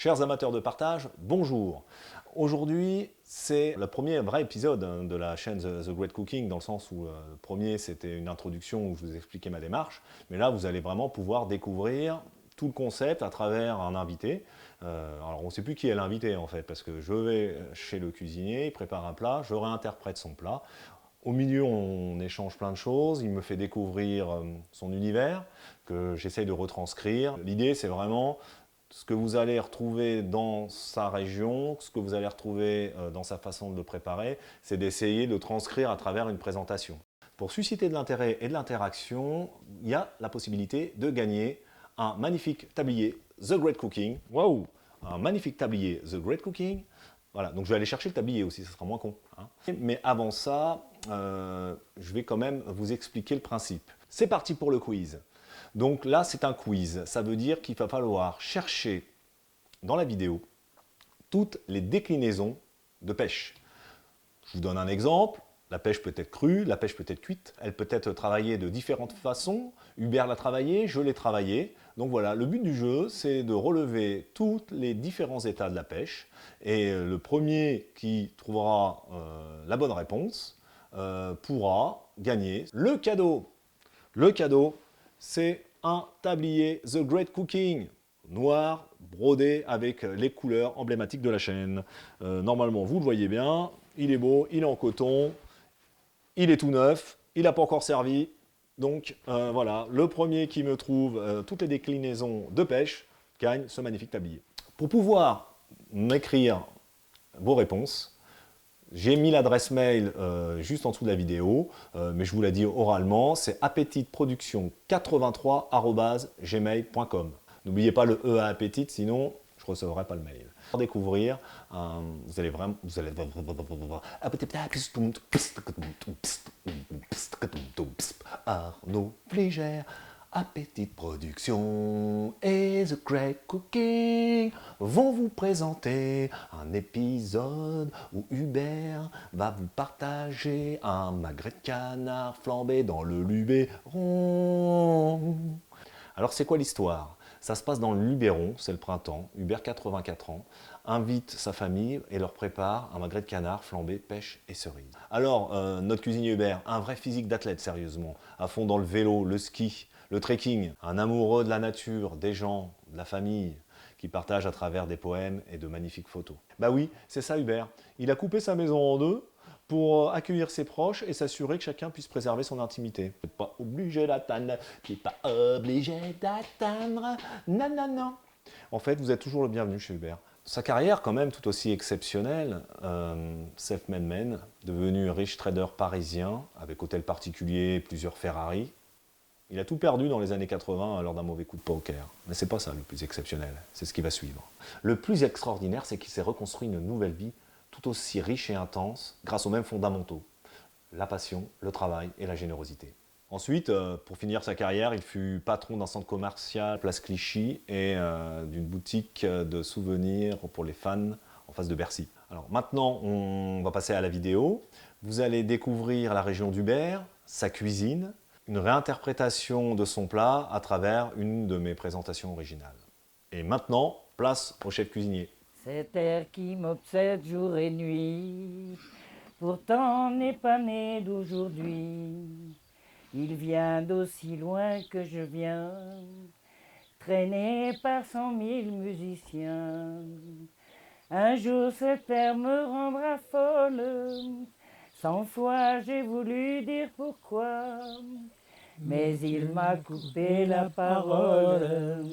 Chers amateurs de partage, bonjour. Aujourd'hui, c'est le premier vrai épisode de la chaîne The Great Cooking, dans le sens où le premier, c'était une introduction où je vous expliquais ma démarche. Mais là, vous allez vraiment pouvoir découvrir tout le concept à travers un invité. Alors, on ne sait plus qui est l'invité, en fait, parce que je vais chez le cuisinier, il prépare un plat, je réinterprète son plat. Au milieu, on échange plein de choses, il me fait découvrir son univers, que j'essaye de retranscrire. L'idée, c'est vraiment ce que vous allez retrouver dans sa région, ce que vous allez retrouver dans sa façon de le préparer, c'est d'essayer de transcrire à travers une présentation. Pour susciter de l'intérêt et de l'interaction, il y a la possibilité de gagner un magnifique tablier The Great Cooking. Waouh! Un magnifique tablier The Great Cooking. Voilà, donc je vais aller chercher le tablier aussi, ça sera moins con. Hein. Mais avant ça, je vais quand même vous expliquer le principe. C'est parti pour le quiz. Donc là, c'est un quiz. Ça veut dire qu'il va falloir chercher dans la vidéo toutes les déclinaisons de pêche. Je vous donne un exemple. La pêche peut être crue, la pêche peut être cuite. Elle peut être travaillée de différentes façons. Hubert l'a travaillée, je l'ai travaillée. Donc voilà, le but du jeu, c'est de relever tous les différents états de la pêche. Et le premier qui trouvera la bonne réponse pourra gagner le cadeau. Le cadeau, c'est un tablier The Great Cooking, noir, brodé avec les couleurs emblématiques de la chaîne. Normalement, vous le voyez bien, il est beau, il est en coton, il est tout neuf, il n'a pas encore servi. Donc voilà, le premier qui me trouve toutes les déclinaisons de pêche gagne ce magnifique tablier. Pour pouvoir m'écrire vos réponses, j'ai mis l'adresse mail juste en dessous de la vidéo, mais je vous l'ai dit oralement, c'est appetitproduction83@gmail.com. N'oubliez pas le E à appétit, sinon je ne recevrai pas le mail. Pour découvrir, vous allez vraiment... Arnaud Fligère, Appétit Production et The Great Cooking vont vous présenter un épisode où Hubert va vous partager un magret de canard flambé dans le Luberon. Alors c'est quoi l'histoire? Ça se passe dans le Luberon, c'est le printemps. Hubert, 84 ans, invite sa famille et leur prépare un magret de canard flambé, pêche et cerise. Alors, notre cuisinier Hubert, un vrai physique d'athlète sérieusement, à fond dans le vélo, le ski, le trekking, un amoureux de la nature, des gens, de la famille, qui partage à travers des poèmes et de magnifiques photos. Bah oui, c'est ça Hubert. Il a coupé sa maison en deux pour accueillir ses proches et s'assurer que chacun puisse préserver son intimité. T'es pas obligé d'attendre, t'es pas obligé d'attendre, non, non, non. En fait, vous êtes toujours le bienvenu chez Hubert. Sa carrière, quand même, tout aussi exceptionnelle, self-made man, devenu riche trader parisien, avec hôtel particulier, plusieurs Ferrari. Il a tout perdu dans les années 80 lors d'un mauvais coup de poker. Mais c'est pas ça le plus exceptionnel, c'est ce qui va suivre. Le plus extraordinaire, c'est qu'il s'est reconstruit une nouvelle vie, tout aussi riche et intense, grâce aux mêmes fondamentaux. La passion, le travail et la générosité. Ensuite, pour finir sa carrière, il fut patron d'un centre commercial place Clichy et d'une boutique de souvenirs pour les fans en face de Bercy. Alors maintenant, on va passer à la vidéo. Vous allez découvrir la région d'Hubert, sa cuisine, une réinterprétation de son plat à travers une de mes présentations originales. Et maintenant, place au chef cuisinier. Cet air qui m'obsède jour et nuit, pourtant n'est pas né d'aujourd'hui. Il vient d'aussi loin que je viens, traîné par 100 000 musiciens. Un jour cet air me rendra folle, 100 fois j'ai voulu dire pourquoi, mais il m'a coupé la parole.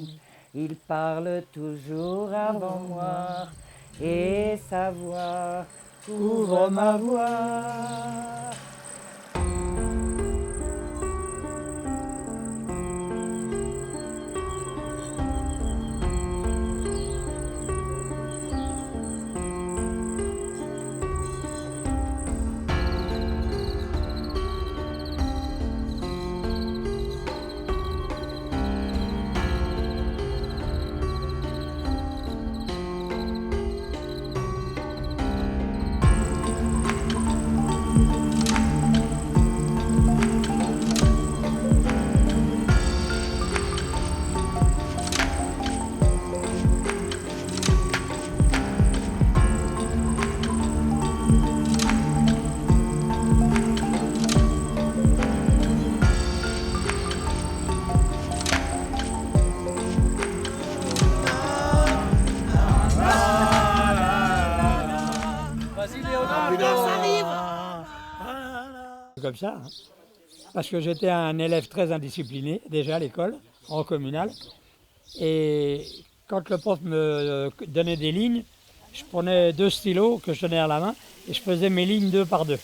Il parle toujours avant moi, et sa voix couvre ma voix. comme ça, hein. Parce que j'étais un élève très indiscipliné, déjà à l'école, en communal. Et quand le prof me donnait des lignes, je prenais 2 stylos que je tenais à la main et je faisais mes lignes 2 par 2.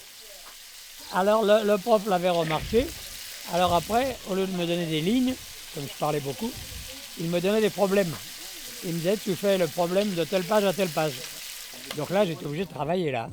Alors le prof l'avait remarqué. Alors après, au lieu de me donner des lignes, comme je parlais beaucoup, il me donnait des problèmes. Il me disait, tu fais le problème de telle page à telle page. Donc là, j'étais obligé de travailler là.